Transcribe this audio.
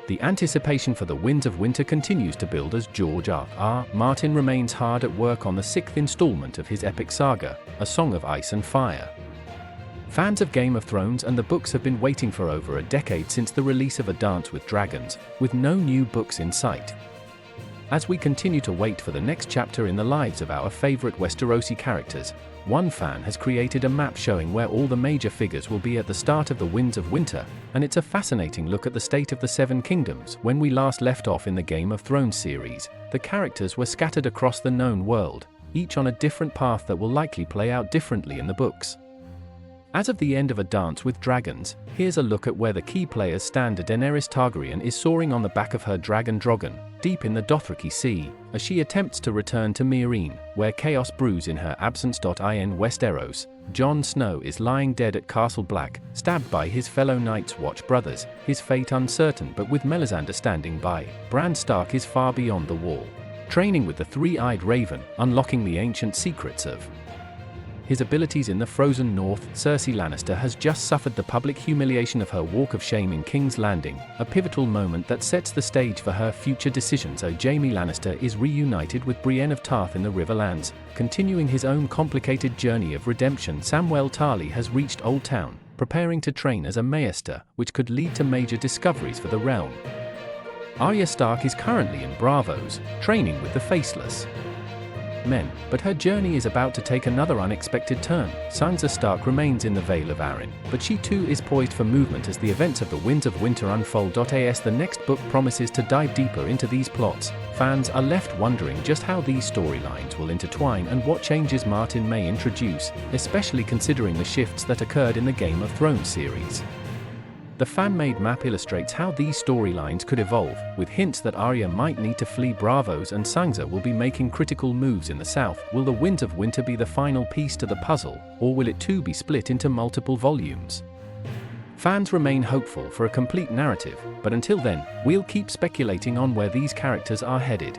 The anticipation for the Winds of Winter continues to build as George R.R. Martin remains hard at work on the 6th installment of his epic saga, A Song of Ice and Fire. Fans of Game of Thrones and the books have been waiting for over a decade since the release of A Dance with Dragons, with no new books in sight. As we continue to wait for the next chapter in the lives of our favorite Westerosi characters, one fan has created a map showing where all the major figures will be at the start of the Winds of Winter, and it's a fascinating look at the state of the Seven Kingdoms. When we last left off in the Game of Thrones series, the characters were scattered across the known world, each on a different path that will likely play out differently in the books. As of the end of A Dance with Dragons, here's a look at where the key players stand. Daenerys Targaryen is soaring on the back of her dragon Drogon, deep in the Dothraki Sea, as she attempts to return to Meereen, where chaos brews in her absence. In Westeros, Jon Snow is lying dead at Castle Black, stabbed by his fellow Night's Watch brothers, his fate uncertain but with Melisandre standing by. Bran Stark is far beyond the wall, training with the three-eyed raven, unlocking the ancient secrets of his abilities in the frozen north. Cersei Lannister has just suffered the public humiliation of her walk of shame in King's Landing, a pivotal moment that sets the stage for her future decisions. Jaime Lannister is reunited with Brienne of Tarth in the Riverlands, continuing his own complicated journey of redemption. Samwell Tarly has reached Old Town, preparing to train as a Maester, which could lead to major discoveries for the realm. Arya Stark is currently in Braavos, training with the Faceless Men, but her journey is about to take another unexpected turn. Sansa Stark remains in the Vale of Arryn, but she too is poised for movement as the events of the Winds of Winter unfold. The next book promises to dive deeper into these plots. Fans are left wondering just how these storylines will intertwine and what changes Martin may introduce, especially considering the shifts that occurred in the Game of Thrones series. The fan-made map illustrates how these storylines could evolve, with hints that Arya might need to flee Braavos and Sansa will be making critical moves in the south. Will the Winds of Winter be the final piece to the puzzle, or will it too be split into multiple volumes? Fans remain hopeful for a complete narrative, but until then, we'll keep speculating on where these characters are headed.